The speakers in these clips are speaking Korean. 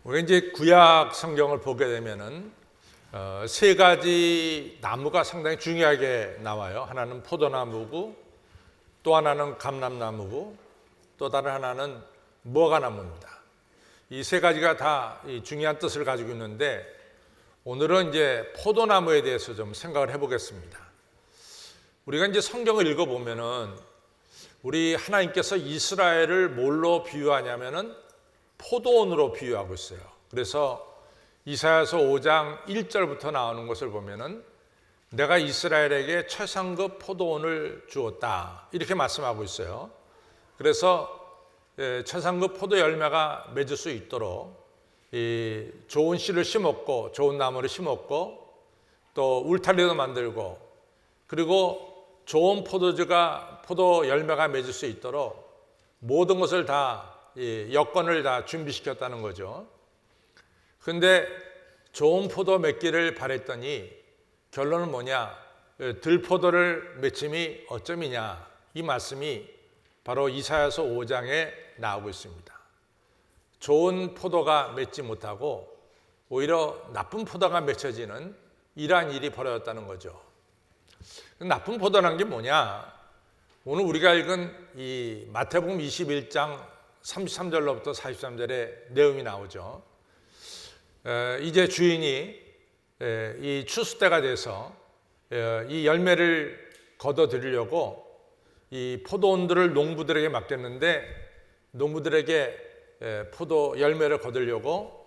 우리가 이제 구약 성경을 보게 되면은 세 가지 나무가 상당히 중요하게 나와요. 하나는 포도나무고, 또 하나는 감람나무고, 또 다른 하나는 무화과나무입니다. 이 세 가지가 다 중요한 뜻을 가지고 있는데, 오늘은 이제 포도나무에 대해서 좀 생각을 해보겠습니다. 우리가 이제 성경을 읽어보면은 우리 하나님께서 이스라엘을 뭘로 비유하냐면은 포도원으로 비유하고 있어요. 그래서 이사야서 5장 1절부터 나오는 것을 보면은 내가 이스라엘에게 최상급 포도원을 주었다, 이렇게 말씀하고 있어요. 그래서 최상급 포도 열매가 맺을 수 있도록 좋은 씨를 심었고, 좋은 나무를 심었고, 또 울타리도 만들고, 그리고 좋은 포도 열매가 맺을 수 있도록 모든 것을 다, 여건을 다 준비시켰다는 거죠. 그런데 좋은 포도 맺기를 바랬더니 결론은 뭐냐? 들포도를 맺음이 어쩌미냐? 이 말씀이 바로 이사야서 5장에 나오고 있습니다. 좋은 포도가 맺지 못하고 오히려 나쁜 포도가 맺혀지는 이러한 일이 벌어졌다는 거죠. 나쁜 포도라는 게 뭐냐? 오늘 우리가 읽은 이 마태복음 21장 33절로부터 43절의 내용이 나오죠. 이제 주인이 이 추수 때가 돼서 이 열매를 거둬들이려고 이 포도원들을 농부들에게 맡겼는데, 농부들에게 포도 열매를 거두려고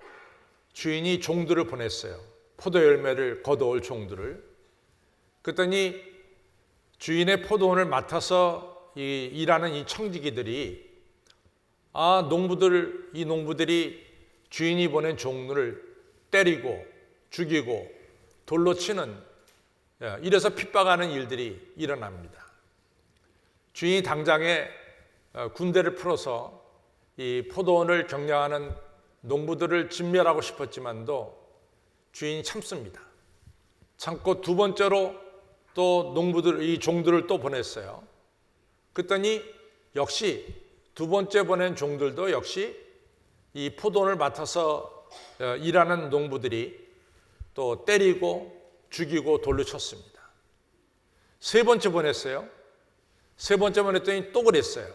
주인이 종들을 보냈어요. 포도 열매를 거둬올 종들을. 그랬더니 주인의 포도원을 맡아서 일하는 이 청지기들이 이 농부들이 주인이 보낸 종들을 때리고 죽이고 돌로 치는, 이래서 핍박하는 일들이 일어납니다. 주인이 당장에 군대를 풀어서 이 포도원을 경영하는 농부들을 진멸하고 싶었지만도 주인이 참습니다. 참고 두 번째로 또 이 종들을 또 보냈어요. 그랬더니 역시 두 번째 보낸 종들도 역시 이 포도원을 맡아서 일하는 농부들이 또 때리고 죽이고 돌로 쳤습니다. 세 번째 보냈어요. 세 번째 보냈더니 또 그랬어요.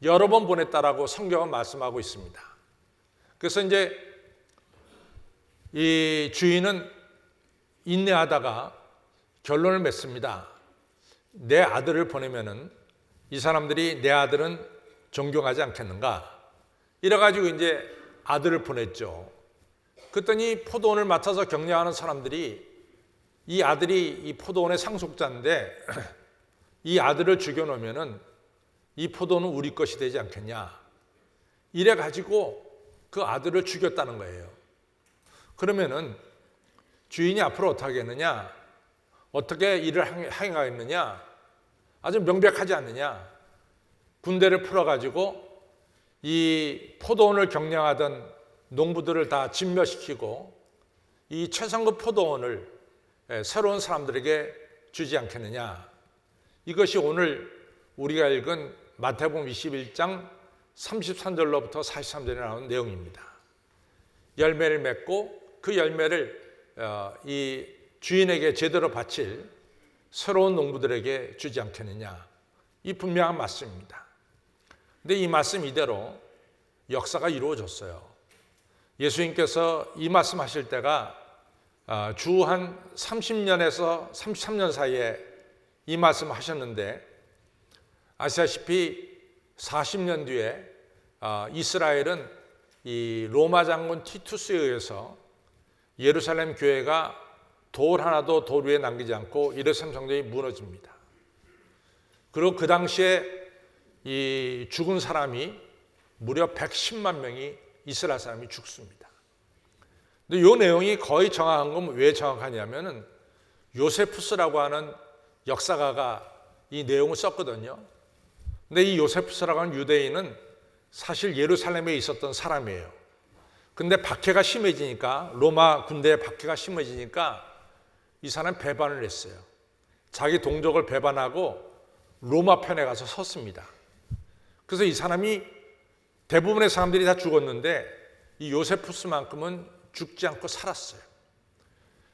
여러 번 보냈다라고 성경은 말씀하고 있습니다. 그래서 이제 이 주인은 인내하다가 결론을 맺습니다. 내 아들을 보내면은 이 사람들이 내 아들은 존경하지 않겠는가? 이래가지고 이제 아들을 보냈죠. 그랬더니 포도원을 맡아서 경영하는 사람들이 이 아들이 이 포도원의 상속자인데 이 아들을 죽여놓으면은 이 포도는 우리 것이 되지 않겠냐? 이래가지고 그 아들을 죽였다는 거예요. 그러면은 주인이 앞으로 어떻게 하겠느냐? 어떻게 일을 행하겠느냐? 아주 명백하지 않느냐? 군대를 풀어가지고 이 포도원을 경영하던 농부들을 다 진멸시키고 이 최상급 포도원을 새로운 사람들에게 주지 않겠느냐? 이것이 오늘 우리가 읽은 마태복음 21장 33절로부터 43절에 나오는 내용입니다. 열매를 맺고 그 열매를 이 주인에게 제대로 바칠 새로운 농부들에게 주지 않겠느냐? 이 분명한 말씀입니다. 근데 이 말씀 이대로 역사가 이루어졌어요. 예수님께서 이 말씀 하실 때가 주 한 30년에서 33년 사이에 이 말씀 하셨는데, 아시다시피 40년 뒤에 이스라엘은 이 로마 장군 티투스에 의해서 예루살렘 교회가 돌 하나도 돌 위에 남기지 않고 예루살렘 성전이 무너집니다. 그리고 그 당시에 이 죽은 사람이 무려 110만 명이 이스라엘 사람이 죽습니다. 근데 이 내용이 거의 정확한 건 왜 정확하냐면은 요세푸스라고 하는 역사가가 이 내용을 썼거든요. 근데 이 요세푸스라고 하는 유대인은 사실 예루살렘에 있었던 사람이에요. 근데 박해가 심해지니까, 로마 군대의 박해가 심해지니까 이 사람 배반을 했어요. 자기 동족을 배반하고 로마 편에 가서 섰습니다. 그래서 이 사람이 대부분의 사람들이 다 죽었는데 이 요세푸스만큼은 죽지 않고 살았어요.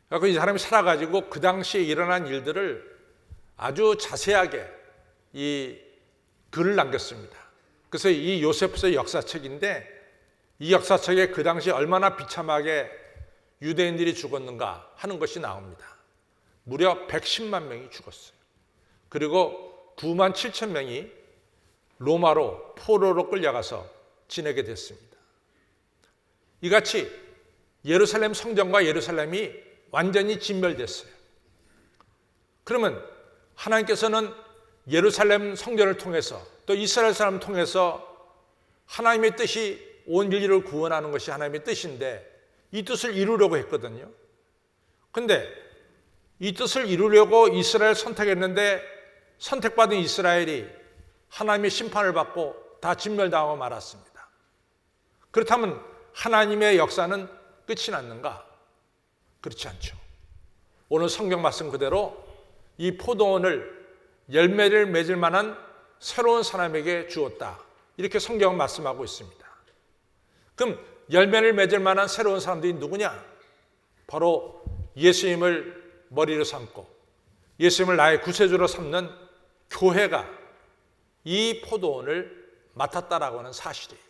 그래서 이 사람이 살아가지고 그 당시에 일어난 일들을 아주 자세하게 이 글을 남겼습니다. 그래서 이 요세푸스의 역사책인데, 이 역사책에 그 당시 얼마나 비참하게 유대인들이 죽었는가 하는 것이 나옵니다. 무려 110만 명이 죽었어요. 그리고 9만 7천 명이 로마로 포로로 끌려가서 지내게 됐습니다. 이같이 예루살렘 성전과 예루살렘이 완전히 진멸됐어요. 그러면 하나님께서는 예루살렘 성전을 통해서 또 이스라엘 사람을 통해서 하나님의 뜻이 온 인류를 구원하는 것이 하나님의 뜻인데 이 뜻을 이루려고 했거든요. 그런데 이 뜻을 이루려고 이스라엘을 선택했는데 선택받은 이스라엘이 하나님의 심판을 받고 다 진멸당하고 말았습니다. 그렇다면 하나님의 역사는 끝이 났는가? 그렇지 않죠. 오늘 성경 말씀 그대로 이 포도원을 열매를 맺을 만한 새로운 사람에게 주었다. 이렇게 성경은 말씀하고 있습니다. 그럼 열매를 맺을 만한 새로운 사람들이 누구냐? 바로 예수님을 머리로 삼고 예수님을 나의 구세주로 삼는 교회가 이 포도원을 맡았다라고 하는 사실이에요.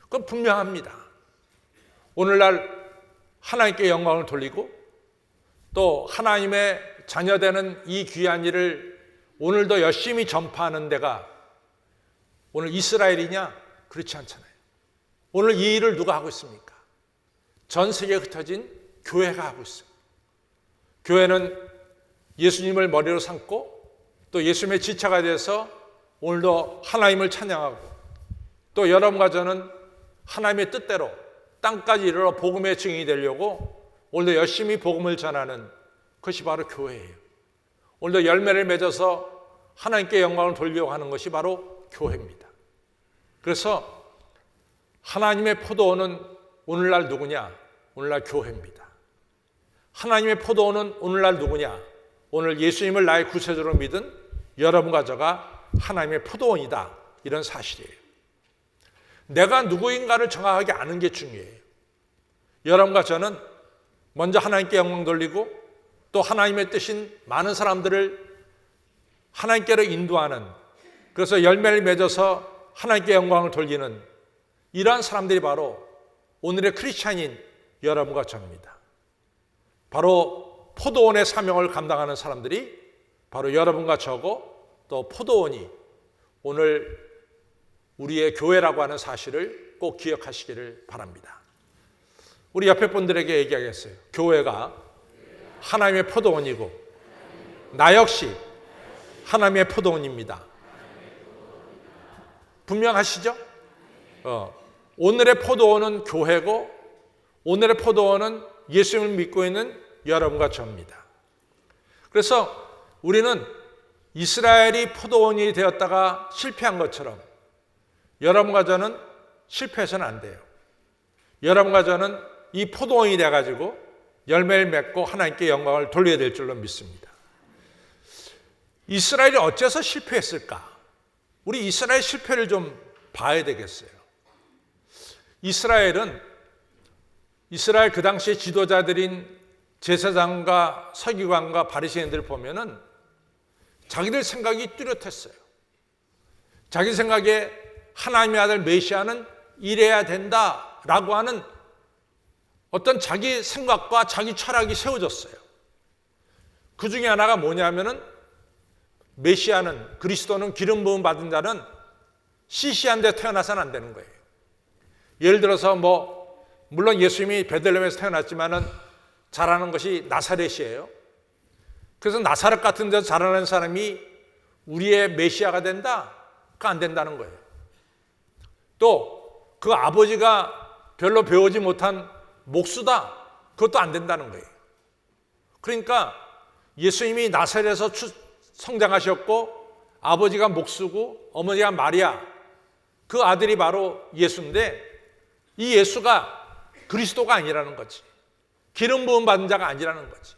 그건 분명합니다. 오늘날 하나님께 영광을 돌리고 또 하나님의 자녀되는 이 귀한 일을 오늘도 열심히 전파하는 데가 오늘 이스라엘이냐? 그렇지 않잖아요. 오늘 이 일을 누가 하고 있습니까? 전 세계에 흩어진 교회가 하고 있어요. 교회는 예수님을 머리로 삼고 또 예수님의 지체가 돼서 오늘도 하나님을 찬양하고 또 여러분과 저는 하나님의 뜻대로 땅까지 이르러 복음의 증인이 되려고 오늘도 열심히 복음을 전하는 것이 바로 교회예요. 오늘도 열매를 맺어서 하나님께 영광을 돌리려고 하는 것이 바로 교회입니다. 그래서 하나님의 포도원은 오늘날 누구냐? 오늘날 교회입니다. 하나님의 포도원은 오늘날 누구냐? 오늘 예수님을 나의 구세주로 믿은 여러분과 저가 하나님의 포도원이다. 이런 사실이에요. 내가 누구인가를 정확하게 아는 게 중요해요. 여러분과 저는 먼저 하나님께 영광 돌리고 또 하나님의 뜻인 많은 사람들을 하나님께로 인도하는, 그래서 열매를 맺어서 하나님께 영광을 돌리는 이러한 사람들이 바로 오늘의 크리스찬인 여러분과 저입니다. 바로 포도원의 사명을 감당하는 사람들이 바로 여러분과 저고 또 포도원이 오늘 우리의 교회라고 하는 사실을 꼭 기억하시기를 바랍니다. 우리 옆에 분들에게 얘기하겠어요. 교회가 하나님의 포도원이고 나 역시 하나님의 포도원입니다. 분명하시죠? 오늘의 포도원은 교회고 오늘의 포도원은 예수님을 믿고 있는 여러분과 저입니다. 그래서 우리는 이스라엘이 포도원이 되었다가 실패한 것처럼 여러분과 저는 실패해서는 안 돼요. 여러분과 저는 이 포도원이 돼가지고 열매를 맺고 하나님께 영광을 돌려야 될 줄로 믿습니다. 이스라엘이 어째서 실패했을까? 우리 이스라엘 실패를 좀 봐야 되겠어요. 이스라엘 그 당시의 지도자들인 제사장과 서기관과 바리새인들 보면은 자기들 생각이 뚜렷했어요. 자기 생각에 하나님의 아들 메시아는 이래야 된다라고 하는 어떤 자기 생각과 자기 철학이 세워졌어요. 그 중에 하나가 뭐냐면은 메시아는, 그리스도는, 기름 부음 받은 자는 시시한 데 태어나서는 안 되는 거예요. 예를 들어서 물론 예수님이 베들레헴에서 태어났지만은 자라는 것이 나사렛이에요. 그래서 나사렛 같은 데서 자라는 사람이 우리의 메시아가 된다? 그거 안 된다는 거예요. 또 그 아버지가 별로 배우지 못한 목수다? 그것도 안 된다는 거예요. 그러니까 예수님이 나사렛에서 성장하셨고 아버지가 목수고 어머니가 마리아, 그 아들이 바로 예수인데 이 예수가 그리스도가 아니라는 거지. 기름 부음 받은 자가 아니라는 거지.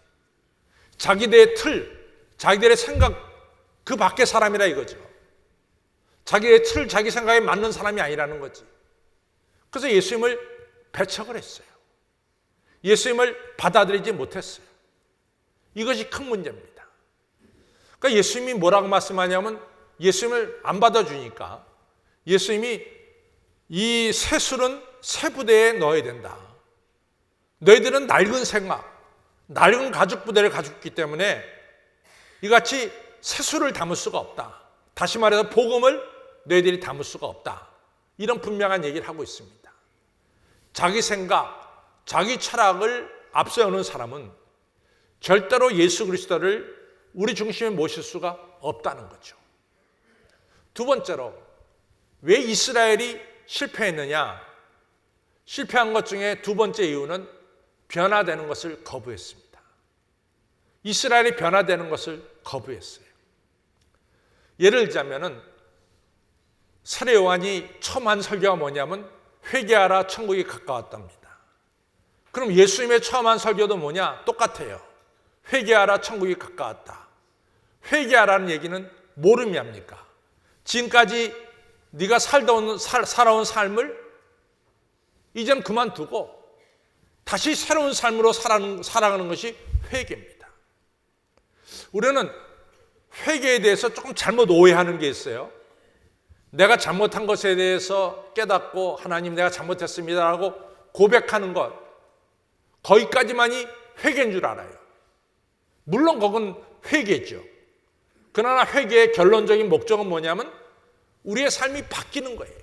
자기들의 틀, 자기들의 생각 그 밖의 사람이라 이거죠. 자기의 틀, 자기 생각에 맞는 사람이 아니라는 거지. 그래서 예수님을 배척을 했어요. 예수님을 받아들이지 못했어요. 이것이 큰 문제입니다. 그러니까 예수님이 뭐라고 말씀하냐면 예수님을 안 받아주니까 예수님이 이 쇠술은 새 부대에 넣어야 된다. 너희들은 낡은 생각, 낡은 가죽 부대를 가지고 있기 때문에 이같이 쇠술을 담을 수가 없다. 다시 말해서 복음을 너희들이 담을 수가 없다. 이런 분명한 얘기를 하고 있습니다. 자기 생각, 자기 철학을 앞세우는 사람은 절대로 예수 그리스도를 우리 중심에 모실 수가 없다는 거죠. 두 번째로 왜 이스라엘이 실패했느냐? 실패한 것 중에 두 번째 이유는 변화되는 것을 거부했습니다. 이스라엘이 변화되는 것을 거부했어요. 예를 들자면은 세례 요한이 처음 한 설교가 뭐냐면 회개하라 천국이 가까웠답니다. 그럼 예수님의 처음 한 설교도 뭐냐? 똑같아요. 회개하라 천국이 가까웠다. 회개하라는 얘기는 뭘 의미합니까? 지금까지 네가 살아온 삶을 이젠 그만두고 다시 새로운 삶으로 살아가는 것이 회개입니다. 우리는 회개에 대해서 조금 잘못 오해하는 게 있어요. 내가 잘못한 것에 대해서 깨닫고 하나님 내가 잘못했습니다라고 고백하는 것, 거기까지만이 회개인 줄 알아요. 물론 그건 회개죠. 그러나 회개의 결론적인 목적은 뭐냐면 우리의 삶이 바뀌는 거예요.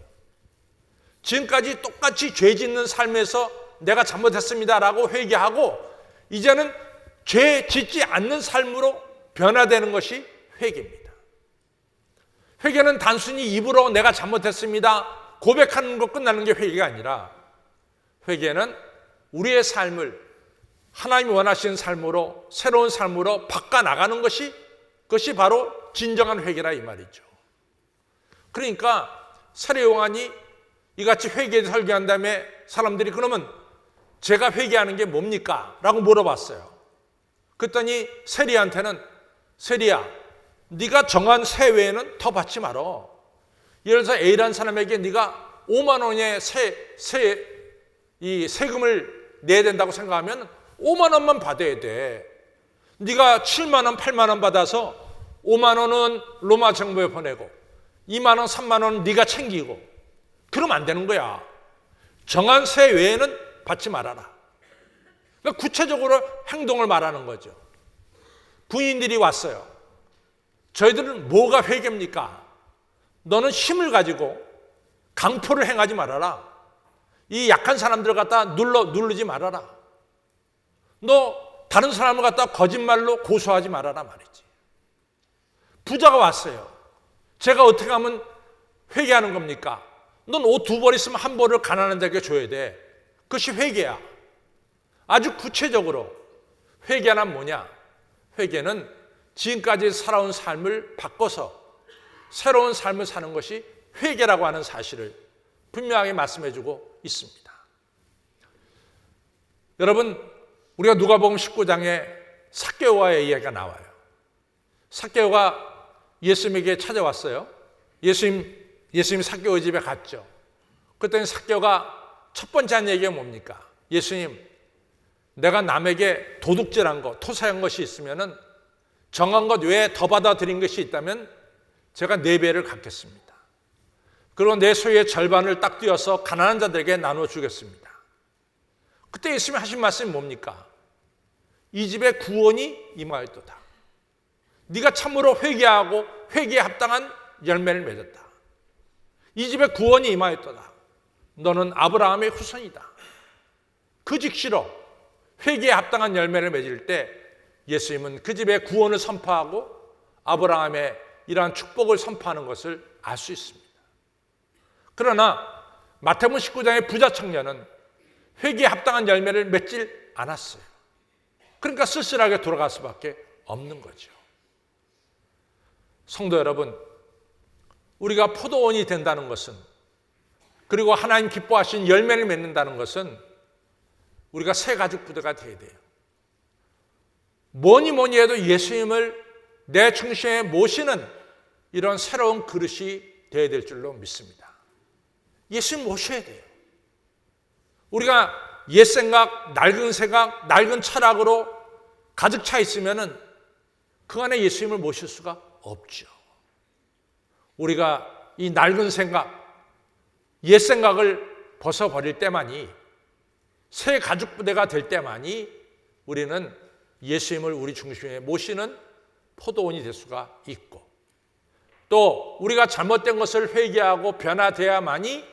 지금까지 똑같이 죄 짓는 삶에서 내가 잘못했습니다라고 회개하고 이제는 죄 짓지 않는 삶으로 변화되는 것이 회개입니다. 회개는 단순히 입으로 내가 잘못했습니다 고백하는 것 끝나는 게 회개가 아니라 회개는 우리의 삶을 하나님이 원하시는 삶으로 새로운 삶으로 바꿔나가는 것이 그것이 바로 진정한 회개라 이 말이죠. 그러니까 세례 요한이 이같이 회개에 설교한 다음에 사람들이 그러면 제가 회개하는 게 뭡니까? 라고 물어봤어요. 그랬더니 세리한테는 세리야 네가 정한 세 외에는 더 받지 말어. 예를 들어서 A라는 사람에게 네가 5만 원의 세금을 내야 된다고 생각하면 5만 원만 받아야 돼. 네가 7만 원, 8만 원 받아서 5만 원은 로마 정부에 보내고 2만 원, 3만 원은 네가 챙기고 그러면 안 되는 거야. 정한 세 외에는 받지 말아라. 그러니까 구체적으로 행동을 말하는 거죠. 부인들이 왔어요. 저희들은 뭐가 회개입니까? 너는 힘을 가지고 강포를 행하지 말아라. 이 약한 사람들을 갖다 누르지 말아라. 너 다른 사람을 갖다 거짓말로 고소하지 말아라 말이지. 부자가 왔어요. 제가 어떻게 하면 회개하는 겁니까? 넌 옷 2벌 있으면 1벌을 가난한 자에게 줘야 돼. 그것이 회개야. 아주 구체적으로 회개는 뭐냐? 회개는 지금까지 살아온 삶을 바꿔서 새로운 삶을 사는 것이 회개라고 하는 사실을 분명하게 말씀해주고 있습니다. 여러분, 우리가 누가복음 19장에 삭개오와의 이야기가 나와요. 삭개오가 예수님에게 찾아왔어요. 예수님이 삭개오 집에 갔죠. 그랬더니 삭개오가 첫 번째 한 얘기가 뭡니까? 예수님, 내가 남에게 도둑질한 거, 토사한 것이 있으면은 정한 것 외에 더 받아들인 것이 있다면 제가 4배를 갚겠습니다. 그리고 내 소유의 절반을 딱 띄어서 가난한 자들에게 나눠주겠습니다. 그때 예수님이 하신 말씀이 뭡니까? 이 집에 구원이 임하였도다. 네가 참으로 회개하고 회개에 합당한 열매를 맺었다. 이 집에 구원이 임하였도다. 너는 아브라함의 후손이다. 그 즉시로 회개에 합당한 열매를 맺을 때 예수님은 그 집에 구원을 선포하고 아브라함의 이러한 축복을 선포하는 것을 알 수 있습니다. 그러나 마태복음 19장의 부자 청년은 회개에 합당한 열매를 맺질 않았어요. 그러니까 쓸쓸하게 돌아갈 수밖에 없는 거죠. 성도 여러분, 우리가 포도원이 된다는 것은, 그리고 하나님 기뻐하신 열매를 맺는다는 것은 우리가 새 가죽 부대가 되어야 돼요. 뭐니 해도 예수님을 내 중심에 모시는 이런 새로운 그릇이 되어야 될 줄로 믿습니다. 예수님 모셔야 돼요. 우리가 옛 생각, 낡은 철학으로 가득 차 있으면은 그 안에 예수님을 모실 수가 없죠. 우리가 이 낡은 생각, 옛 생각을 벗어버릴 때만이, 새 가죽 부대가 될 때만이 우리는 예수님을 우리 중심에 모시는 포도원이 될 수가 있고, 또 우리가 잘못된 것을 회개하고 변화되어야만이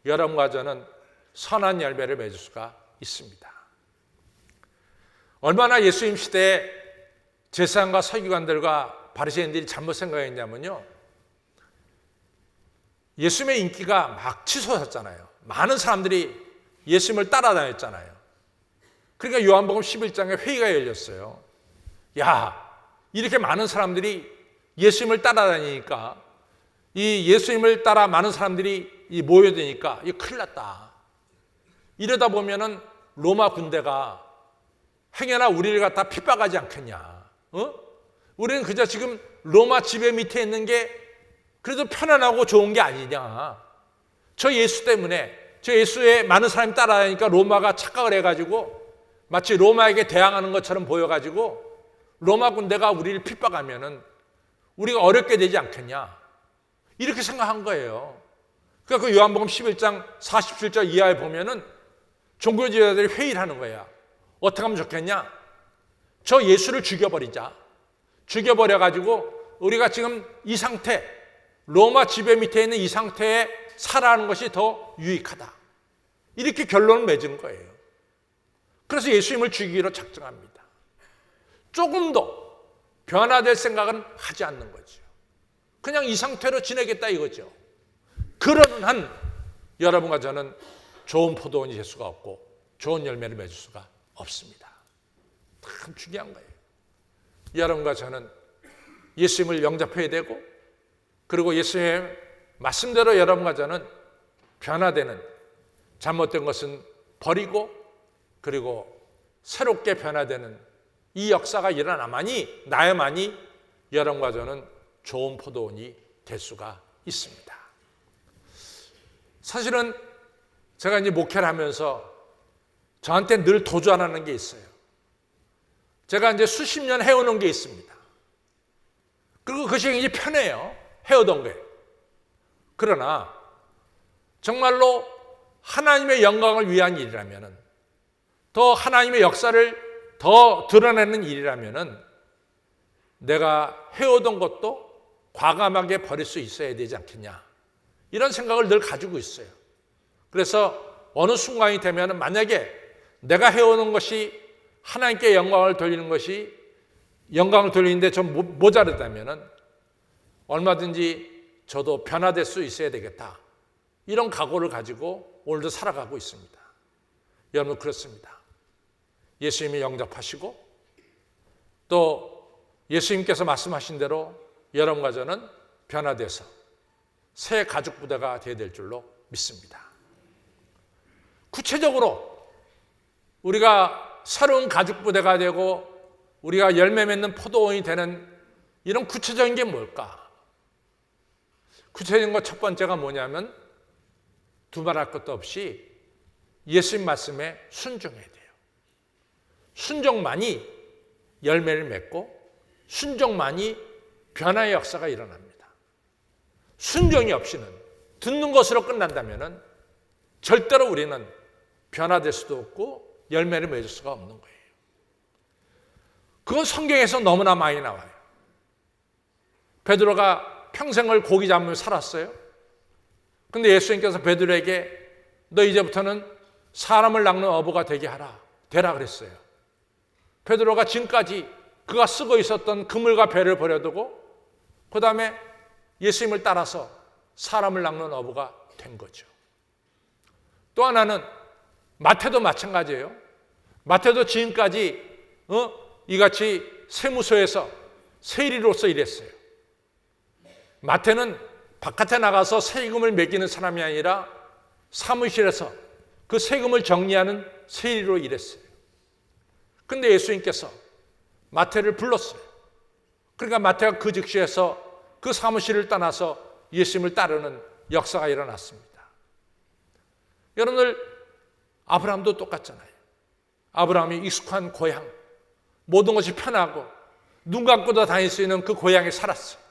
여러분과 저는 선한 열매를 맺을 수가 있습니다. 얼마나 예수님 시대에 제사장과 서기관들과 바리새인들이 잘못 생각했냐면요, 예수님의 인기가 막 치솟았잖아요. 많은 사람들이 예수님을 따라다녔잖아요. 그러니까 요한복음 11장에 회의가 열렸어요. 야, 이렇게 많은 사람들이 예수님을 따라다니니까, 이 예수님을 따라 많은 사람들이 모여드니까 이거 큰일 났다. 이러다 보면은 로마 군대가 행여나 우리를 갖다 핍박하지 않겠냐. 우리는 그저 지금 로마 지배 밑에 있는 게 그래도 편안하고 좋은 게 아니냐. 저 예수 때문에, 저 예수에 많은 사람이 따라다니까 로마가 착각을 해가지고 마치 로마에게 대항하는 것처럼 보여가지고 로마 군대가 우리를 핍박하면은 우리가 어렵게 되지 않겠냐. 이렇게 생각한 거예요. 그러니까 그 요한복음 11장 47절 이하에 보면은 종교지도자들이 회의를 하는 거야. 어떻게 하면 좋겠냐? 저 예수를 죽여버리자. 죽여버려가지고 우리가 지금 이 상태, 로마 지배 밑에 있는 이 상태에 살아가는 것이 더 유익하다. 이렇게 결론을 맺은 거예요. 그래서 예수님을 죽이기로 작정합니다. 조금도 변화될 생각은 하지 않는 거죠. 그냥 이 상태로 지내겠다 이거죠. 그러는 한 여러분과 저는 좋은 포도원이 될 수가 없고 좋은 열매를 맺을 수가 없습니다. 참 중요한 거예요. 여러분과 저는 예수님을 영접해야 되고, 그리고 예수님의 말씀대로 여러분과 저는 변화되는, 잘못된 것은 버리고 그리고 새롭게 변화되는 이 역사가 나야만이 여러분과 저는 좋은 포도원이 될 수가 있습니다. 사실은 제가 이제 목회를 하면서 저한테 늘 도전하는 게 있어요. 제가 이제 수십 년 해오는 게 있습니다. 그리고 그것이 굉장히 편해요. 해오던 게. 그러나 정말로 하나님의 영광을 위한 일이라면, 더 하나님의 역사를 더 드러내는 일이라면 내가 해오던 것도 과감하게 버릴 수 있어야 되지 않겠냐, 이런 생각을 늘 가지고 있어요. 그래서 어느 순간이 되면 만약에 내가 해오는 것이 하나님께 영광을 돌리는데 좀 모자르다면 얼마든지 저도 변화될 수 있어야 되겠다, 이런 각오를 가지고 오늘도 살아가고 있습니다. 여러분, 그렇습니다. 예수님이 영접하시고 또 예수님께서 말씀하신 대로 여러분과 저는 변화돼서 새 가죽 부대가 되어야 될 줄로 믿습니다. 구체적으로 우리가 새로운 가죽 부대가 되고 우리가 열매 맺는 포도원이 되는 이런 구체적인 게 뭘까? 구체적인 것 첫 번째가 뭐냐면 두말할 것도 없이 예수님 말씀에 순종해야 돼요. 순종만이 열매를 맺고 순종만이 변화의 역사가 일어납니다. 순종이 없이는, 듣는 것으로 끝난다면 절대로 우리는 변화될 수도 없고 열매를 맺을 수가 없는 거예요. 그건 성경에서 너무나 많이 나와요. 베드로가 평생을 고기 잡으며 살았어요. 근데 예수님께서 베드로에게 너 이제부터는 사람을 낚는 어부가 되라 그랬어요. 베드로가 지금까지 그가 쓰고 있었던 그물과 배를 버려두고 그 다음에 예수님을 따라서 사람을 낚는 어부가 된 거죠. 또 하나는 마태도 마찬가지예요. 마태도 지금까지 이같이 세무소에서 세리로서 일했어요. 마태는 바깥에 나가서 세금을 매기는 사람이 아니라 사무실에서 그 세금을 정리하는 세리로 일했어요. 근데 예수님께서 마태를 불렀어요. 그러니까 마태가 그 즉시에서 그 사무실을 떠나서 예수님을 따르는 역사가 일어났습니다. 여러분들 아브라함도 똑같잖아요. 아브라함이 익숙한 고향, 모든 것이 편하고 눈 감고도 다닐 수 있는 그 고향에 살았어요.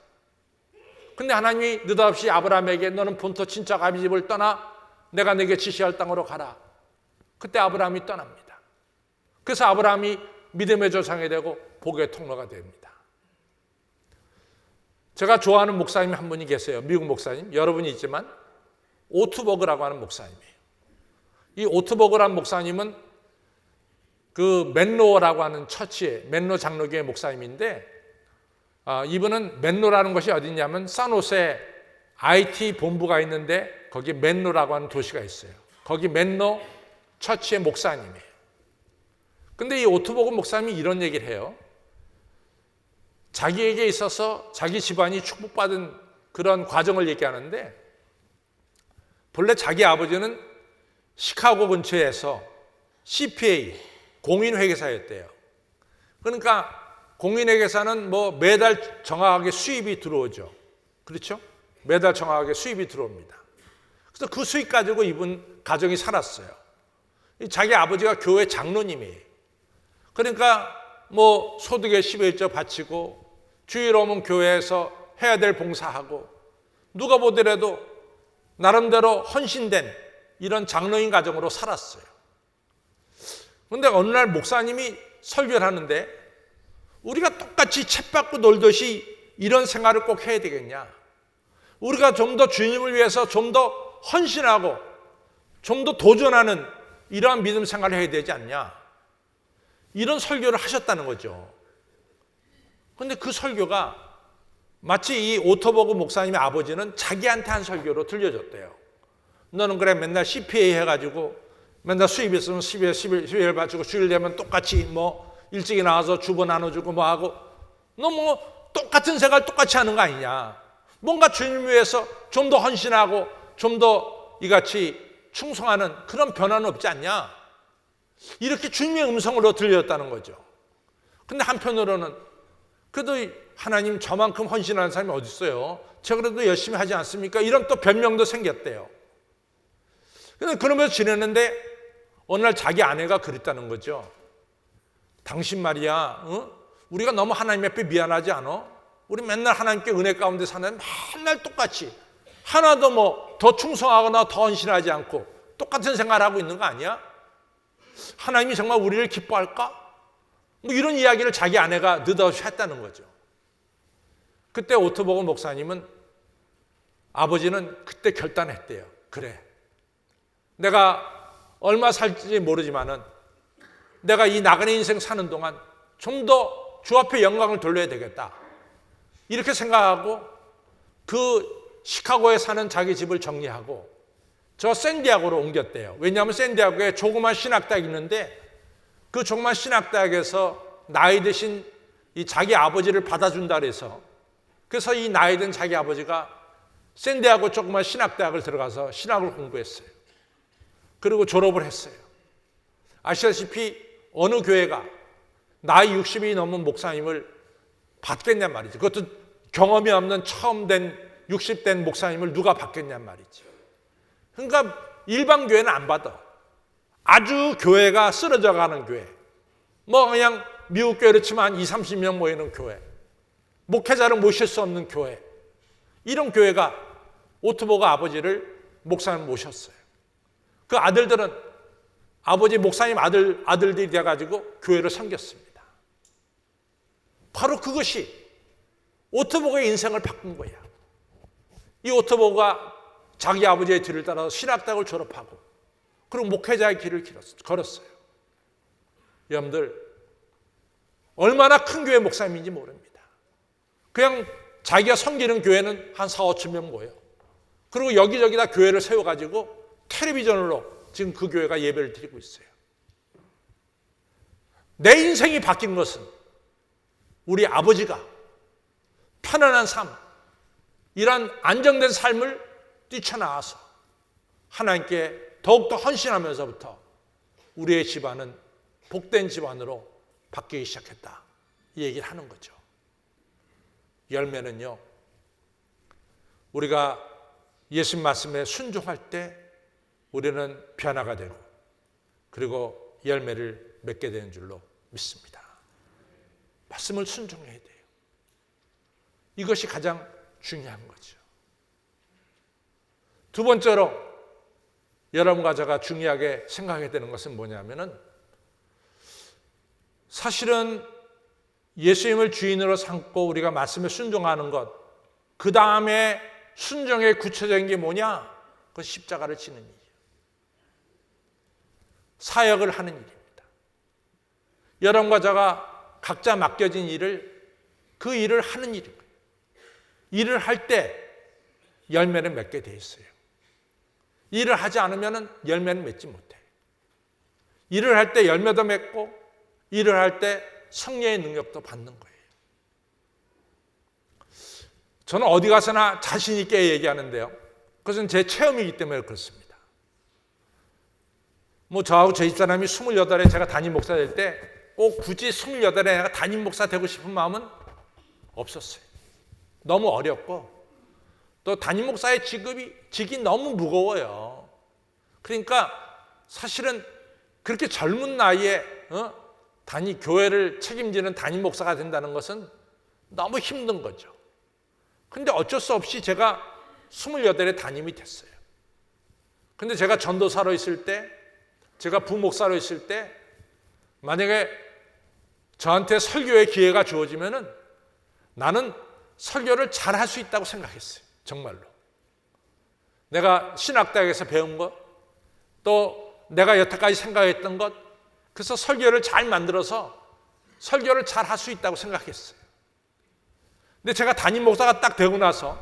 근데 하나님이 느닷없이 아브라함에게 너는 본토 친척 아비 집을 떠나 내가 내게 지시할 땅으로 가라. 그때 아브라함이 떠납니다. 그래서 아브라함이 믿음의 조상이 되고 복의 통로가 됩니다. 제가 좋아하는 목사님 한 분이 계세요. 미국 목사님. 여러분이 있지만 오트버그라고 하는 목사님이에요. 이 오트버그라는 목사님은 그 맨로라고 하는 처치의 맨로 장로교회 목사님인데 이분은 맨로라는 것이 어디냐면 산호세 IT 본부가 있는데 거기 맨로라고 하는 도시가 있어요. 거기 맨로 처치의 목사님이에요. 근데 이 오트버그 목사님이 이런 얘기를 해요. 자기에게 있어서 자기 집안이 축복받은 그런 과정을 얘기하는데 본래 자기 아버지는 시카고 근처에서 CPA 공인회계사였대요. 그러니까 공인회계사는 뭐 매달 정확하게 수입이 들어오죠. 그렇죠? 매달 정확하게 수입이 들어옵니다. 그래서 그 수입 가지고 이분 가정이 살았어요. 자기 아버지가 교회 장로님이에요. 그러니까 뭐 소득의 11조 바치고 주일 오면 교회에서 해야 될 봉사하고 누가 보더라도 나름대로 헌신된 이런 장로인 가정으로 살았어요. 그런데 어느 날 목사님이 설교를 하는데 우리가 똑같이 쳇바퀴 놀듯이 이런 생활을 꼭 해야 되겠냐? 우리가 좀 더 주님을 위해서 좀 더 헌신하고 좀 더 도전하는 이러한 믿음 생활을 해야 되지 않냐? 이런 설교를 하셨다는 거죠. 그런데 그 설교가 마치 이 오토버그 목사님의 아버지는 자기한테 한 설교로 들려줬대요. 너는 그래 맨날 CPA 해가지고 맨날 수입 있으면 12일 바치고 주일 되면 똑같이 뭐 일찍이 나와서 주보 나눠주고 뭐 하고 너 뭐 똑같은 생활 똑같이 하는 거 아니냐. 뭔가 주님을 위해서 좀 더 헌신하고 좀 더 이같이 충성하는 그런 변화는 없지 않냐. 이렇게 주님의 음성으로 들렸다는 거죠. 근데 한편으로는 그래도 하나님 저만큼 헌신하는 사람이 어디 있어요? 제가 그래도 열심히 하지 않습니까? 이런 또 변명도 생겼대요. 그러면서 지냈는데 어느 날 자기 아내가 그랬다는 거죠. 당신 말이야, 우리가 너무 하나님 앞에 미안하지 않아? 우리 맨날 하나님께 은혜 가운데 사는 맨날 똑같이 하나도 뭐 더 충성하거나 더 헌신하지 않고 똑같은 생활하고 있는 거 아니야? 하나님이 정말 우리를 기뻐할까? 뭐 이런 이야기를 자기 아내가 느닷없이 했다는 거죠. 그때 오토버그 목사님은 아버지는 그때 결단했대요. 그래, 내가 얼마 살지 모르지만은 내가 이 나그네 인생 사는 동안 좀 더 주 앞에 영광을 돌려야 되겠다. 이렇게 생각하고 그 시카고에 사는 자기 집을 정리하고 저 샌디아고로 옮겼대요. 왜냐하면 샌디아고에 조그만 신학대학이 있는데 그 조그만 신학대학에서 나이 드신 이 자기 아버지를 받아준다 그래서 이 나이 든 자기 아버지가 샌디아고 조그만 신학대학을 들어가서 신학을 공부했어요. 그리고 졸업을 했어요. 아시다시피 어느 교회가 나이 60이 넘은 목사님을 받겠냔 말이죠. 그것도 경험이 없는 처음 된 60된 목사님을 누가 받겠냔 말이죠. 그러니까 일반 교회는 안 받아. 아주 교회가 쓰러져 가는 교회. 뭐 그냥 미국 교회로 치면 한 20, 30명 모이는 교회. 목회자를 모실 수 없는 교회. 이런 교회가 오토버그 아버지를 목사님 모셨어요. 그 아들들은 아버지 목사님 아들들이 돼가지고 교회를 섬겼습니다. 바로 그것이 오토버그의 인생을 바꾼 거야. 이 오토버그가 자기 아버지의 뒤를 따라서 신학대학을 졸업하고 그리고 목회자의 길을 걸었어요. 여러분들 얼마나 큰 교회 목사님인지 모릅니다. 그냥 자기가 섬기는 교회는 한 4, 5천 명 모여. 그리고 여기저기다 교회를 세워가지고 텔레비전으로 지금 그 교회가 예배를 드리고 있어요. 내 인생이 바뀐 것은 우리 아버지가 편안한 삶, 이런 안정된 삶을 뛰쳐나와서 하나님께 더욱더 헌신하면서부터 우리의 집안은 복된 집안으로 바뀌기 시작했다. 이 얘기를 하는 거죠. 열매는요, 우리가 예수님 말씀에 순종할 때 우리는 변화가 되고 그리고 열매를 맺게 되는 줄로 믿습니다. 말씀을 순종해야 돼요. 이것이 가장 중요한 거죠. 두 번째로 여러분과 제가 중요하게 생각해야 되는 것은 뭐냐면은 사실은 예수님을 주인으로 삼고 우리가 말씀에 순종하는 것, 그 다음에 순종의 구체적인 게 뭐냐? 그건 십자가를 지는 일이에요. 사역을 하는 일입니다. 여러분과 제가 각자 맡겨진 일을, 그 일을 하는 일인 거예요. 일을 할 때 열매를 맺게 돼 있어요. 일을 하지 않으면 열매는 맺지 못해요. 일을 할 때 열매도 맺고 일을 할 때 성령의 능력도 받는 거예요. 저는 어디 가서나 자신 있게 얘기하는데요. 그것은 제 체험이기 때문에 그렇습니다. 저하고 제 집사람이 28에 제가 담임 목사 될 때 꼭 굳이 28에 내가 담임 목사 되고 싶은 마음은 없었어요. 너무 어렵고 또 담임 목사의 직이 너무 무거워요. 그러니까 사실은 그렇게 젊은 나이에 교회를 책임지는 담임 목사가 된다는 것은 너무 힘든 거죠. 근데 어쩔 수 없이 제가 28에 담임이 됐어요. 근데 제가 전도사로 있을 때, 제가 부목사로 있을 때 만약에 저한테 설교의 기회가 주어지면은 나는 설교를 잘할 수 있다고 생각했어요. 정말로. 내가 신학대학에서 배운 것, 또 내가 여태까지 생각했던 것, 그래서 설교를 잘 만들어서 설교를 잘 할 수 있다고 생각했어요. 근데 제가 담임 목사가 딱 되고 나서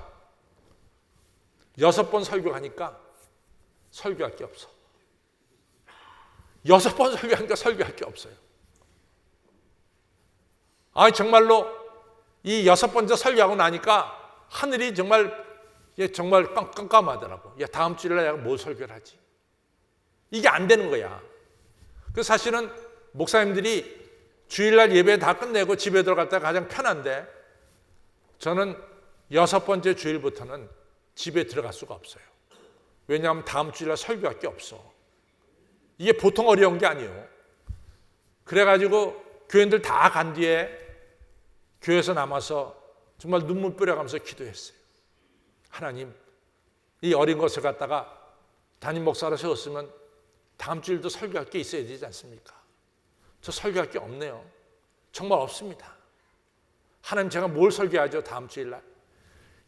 6번 설교하니까 설교할 게 없어. 6번 설교하니까 설교할 게 없어요. 정말로 이 6번째 설교하고 나니까 하늘이 정말 깜깜하더라고. 다음 주일날 내가 뭘 설교를 하지? 이게 안 되는 거야. 그래서 사실은 목사님들이 주일날 예배 다 끝내고 집에 들어갈 때가 가장 편한데 저는 6번째 주일부터는 집에 들어갈 수가 없어요. 왜냐하면 다음 주일날 설교할 게 없어. 이게 보통 어려운 게 아니에요. 그래가지고 교인들 다 간 뒤에 교회에서 남아서 정말 눈물 뿌려가면서 기도했어요. 하나님, 이 어린 것을 갖다가 담임 목사로 세웠으면 다음 주일도 설교할 게 있어야 되지 않습니까? 저 설교할 게 없네요. 정말 없습니다. 하나님, 제가 뭘 설교하죠? 다음 주일날.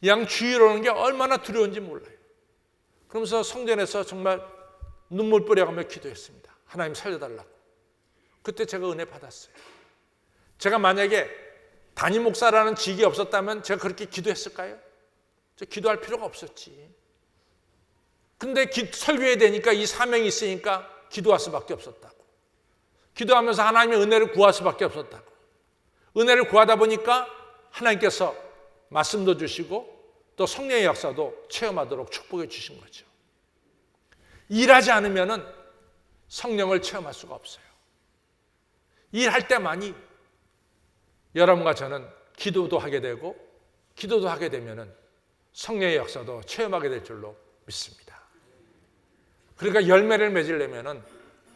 양 주일 오는 게 얼마나 두려운지 몰라요. 그러면서 성전에서 정말 눈물 뿌려가며 기도했습니다. 하나님 살려달라고. 그때 제가 은혜 받았어요. 제가 만약에 담임 목사라는 직이 없었다면 제가 그렇게 기도했을까요? 저 기도할 필요가 없었지. 근데 설교해야 되니까 이 사명이 있으니까 기도할 수밖에 없었다고. 기도하면서 하나님의 은혜를 구할 수밖에 없었다고. 은혜를 구하다 보니까 하나님께서 말씀도 주시고 또 성령의 역사도 체험하도록 축복해 주신 거죠. 일하지 않으면 성령을 체험할 수가 없어요. 일할 때만이 여러분과 저는 기도도 하게 되고 기도도 하게 되면 성령의 역사도 체험하게 될 줄로 믿습니다. 그러니까 열매를 맺으려면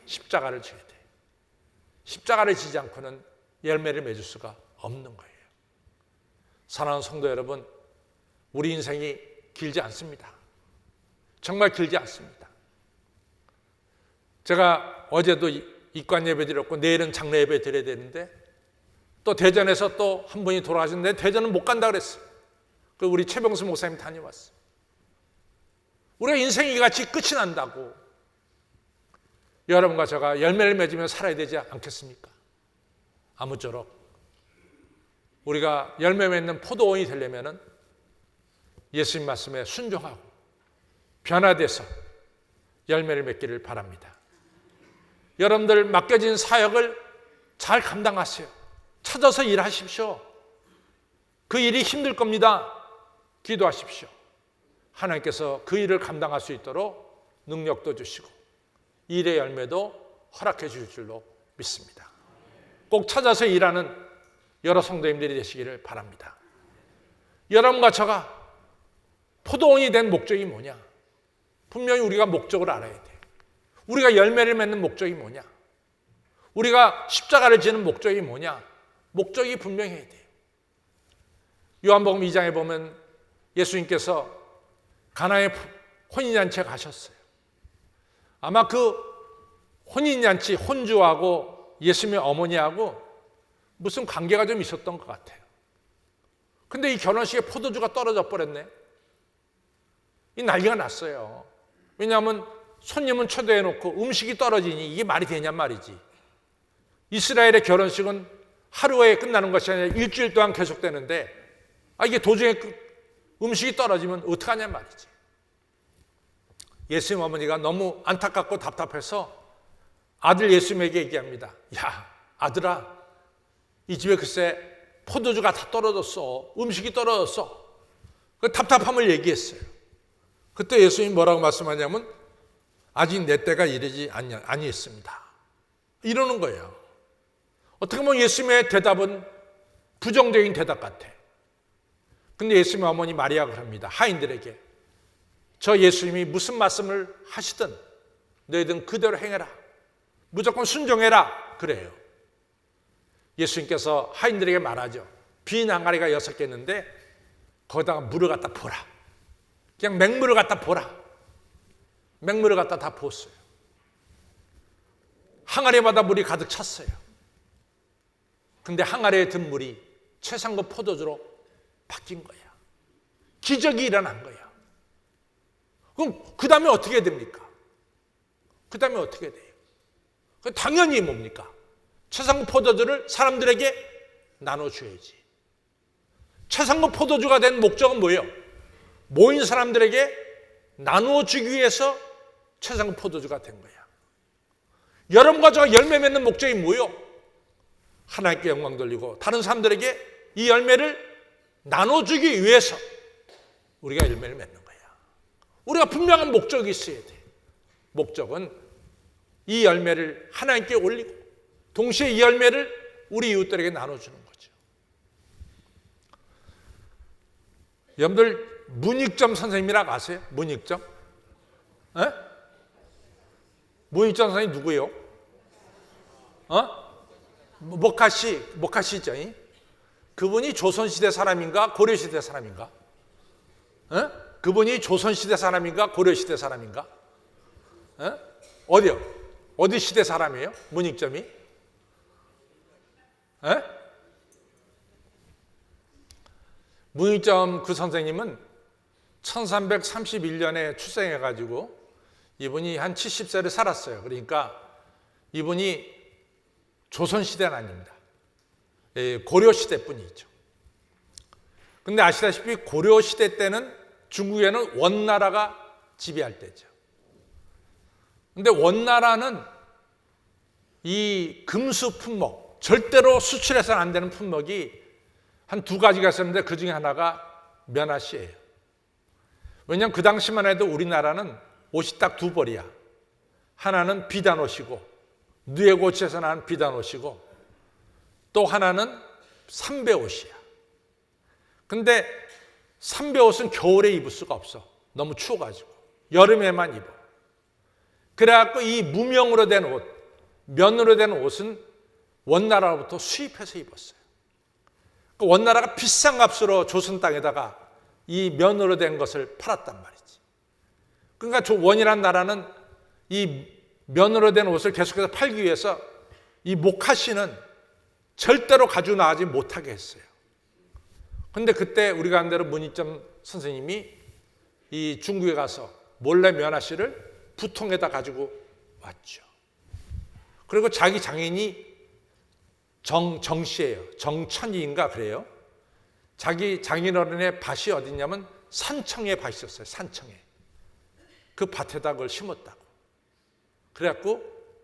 십자가를 져야 돼요. 십자가를 지지 않고는 열매를 맺을 수가 없는 거예요. 사랑하는 성도 여러분, 우리 인생이 길지 않습니다. 정말 길지 않습니다. 제가 어제도 입관 예배 드렸고 내일은 장례 예배 드려야 되는데 또 대전에서 또 한 분이 돌아가셨는데 대전은 못 간다 그랬어요. 그 우리 최병수 목사님 다녀왔어요. 우리가 인생이 같이 끝이 난다고. 여러분과 제가 열매를 맺으며 살아야 되지 않겠습니까? 아무쪼록 우리가 열매 맺는 포도원이 되려면 예수님 말씀에 순종하고 변화돼서 열매를 맺기를 바랍니다. 여러분들 맡겨진 사역을 잘 감당하세요. 찾아서 일하십시오. 그 일이 힘들 겁니다. 기도하십시오. 하나님께서 그 일을 감당할 수 있도록 능력도 주시고 일의 열매도 허락해 주실 줄로 믿습니다. 꼭 찾아서 일하는 여러 성도님들이 되시기를 바랍니다. 여러분과 저가 포도원이 된 목적이 뭐냐? 분명히 우리가 목적을 알아야 돼요. 우리가 열매를 맺는 목적이 뭐냐? 우리가 십자가를 지는 목적이 뭐냐? 목적이 분명해야 돼요. 요한복음 2장에 보면 예수님께서 가나의 혼인잔치에 가셨어요. 아마 그 혼인잔치 혼주하고 예수님의 어머니하고 무슨 관계가 좀 있었던 것 같아요. 근데 이 결혼식에 포도주가 떨어져 버렸네. 이 난리가 났어요. 왜냐하면 손님은 초대해놓고 음식이 떨어지니 이게 말이 되냔 말이지. 이스라엘의 결혼식은 하루에 끝나는 것이 아니라 일주일 동안 계속되는데 이게 도중에 음식이 떨어지면 어떡하냔 말이지. 예수님 어머니가 너무 안타깝고 답답해서 아들 예수님에게 얘기합니다. 야, 아들아, 이 집에 글쎄 포도주가 다 떨어졌어. 음식이 떨어졌어. 그 답답함을 얘기했어요. 그때 예수님이 뭐라고 말씀하냐면 아직 내 때가 이르지 아니했습니다. 이러는 거예요. 어떻게 보면 예수님의 대답은 부정적인 대답 같아. 근데 예수님의 어머니 마리아가 합니다. 하인들에게 저 예수님이 무슨 말씀을 하시든 너희들은 그대로 행해라. 무조건 순종해라. 그래요. 예수님께서 하인들에게 말하죠. 빈 항아리가 6개 있는데 거기다가 물을 갖다 부어라. 그냥 맹물을 갖다 부어라. 맹물을 갖다 다 부었어요. 항아리마다 물이 가득 찼어요. 근데 항아리에 든 물이 최상급 포도주로 바뀐 거야. 기적이 일어난 거야. 그럼 그 다음에 어떻게 됩니까? 그 다음에 어떻게 돼요? 당연히 뭡니까? 최상급 포도주를 사람들에게 나눠줘야지. 최상급 포도주가 된 목적은 뭐예요? 모인 사람들에게 나누어 주기 위해서 최상급 포도주가 된 거야. 여러분과 저가 열매 맺는 목적이 뭐예요? 하나님께 영광 돌리고 다른 사람들에게 이 열매를 나눠주기 위해서 우리가 열매를 맺는 거야. 우리가 분명한 목적이 있어야 돼. 목적은 이 열매를 하나님께 올리고 동시에 이 열매를 우리 이웃들에게 나눠주는 거죠. 여러분들 문익점 선생님이라고 아세요? 문익점? 에? 문익점 선생님 누구예요? 모카시죠? 그분이 조선시대 사람인가 고려시대 사람인가? 에? 그분이 조선시대 사람인가 고려시대 사람인가? 에? 어디요? 어디 시대 사람이에요? 문익점이? 에? 문익점 그 선생님은 1331년에 출생해가지고 이분이 한 70세를 살았어요. 그러니까 이분이 조선시대는 아닙니다. 고려시대 뿐이죠. 근데 아시다시피 고려시대 때는 중국에는 원나라가 지배할 때죠. 근데 원나라는 이 금수 품목, 절대로 수출해서는 안 되는 품목이 한 2가지가 있었는데 그 중에 하나가 면화씨예요. 왜냐하면 그 당시만 해도 우리나라는 옷이 딱 2벌이야. 하나는 비단 옷이고 누에고치에서 나는 비단 옷이고 또 하나는 삼배 옷이야. 근데 삼배 옷은 겨울에 입을 수가 없어. 너무 추워가지고 여름에만 입어. 그래갖고 이 무명으로 된 옷, 면으로 된 옷은 원나라로부터 수입해서 입었어요. 그 원나라가 비싼 값으로 조선 땅에다가 이 면으로 된 것을 팔았단 말이지. 그러니까 원이란 나라는 이 면으로 된 옷을 계속해서 팔기 위해서 이 모카씨는 절대로 가지고 나가지 못하게 했어요. 그런데 그때 우리가 한 대로 문익점 선생님이 이 중국에 가서 몰래 면화씨를 부통에다 가지고 왔죠. 그리고 자기 장인이 정씨예요. 정천이인가 그래요. 자기 장인어른의 밭이 어디냐면 산청에 밭이 있었어요. 산청에. 그 밭에다 그걸 심었다고. 그래갖고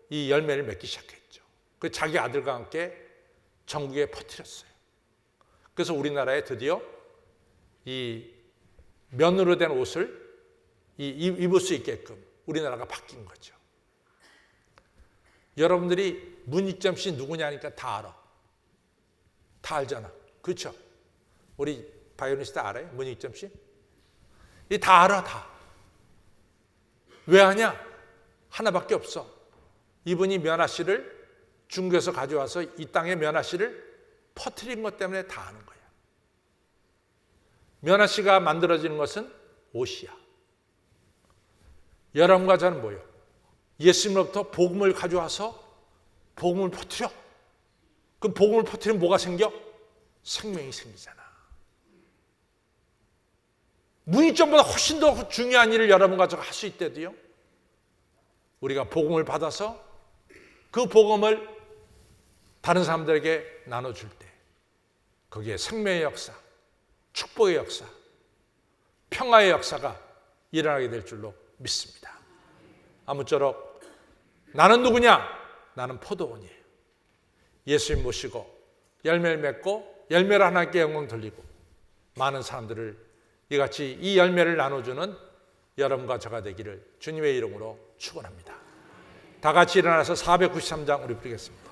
이 열매를 맺기 시작했죠. 그 자기 아들과 함께 전국에 퍼뜨렸어요. 그래서 우리나라에 드디어 이 면으로 된 옷을 입을 수 있게끔 우리나라가 바뀐 거죠. 여러분들이 문익점 씨 누구냐니까 다 알아. 다 알잖아. 그렇죠? 우리 바이올리니스트 알아요? 문익점 씨? 다 알아, 다. 왜 하냐? 하나밖에 없어. 이분이 면화씨를 중국에서 가져와서 이 땅에 면화씨를 퍼뜨린 것 때문에 다 하는 거야. 면화씨가 만들어지는 것은 옷이야. 여러분과 저는 뭐예요? 예수님으로부터 복음을 가져와서 복음을 퍼뜨려. 그럼 복음을 퍼뜨리면 뭐가 생겨? 생명이 생기잖아. 문이점보다 훨씬 더 중요한 일을 여러분과 저가 할 수 있대도요. 우리가 복음을 받아서 그 복음을 다른 사람들에게 나눠줄 때 거기에 생명의 역사, 축복의 역사, 평화의 역사가 일어나게 될 줄로 믿습니다. 아무쪼록 나는 누구냐? 나는 포도원이에요. 예수님 모시고 열매를 맺고 열매로 하나님께 영광 돌리고 많은 사람들을 이같이 이 열매를 나눠주는 여러분과 저가 되기를 주님의 이름으로 축원합니다. 다 같이 일어나서 493장 우리 부르겠습니다.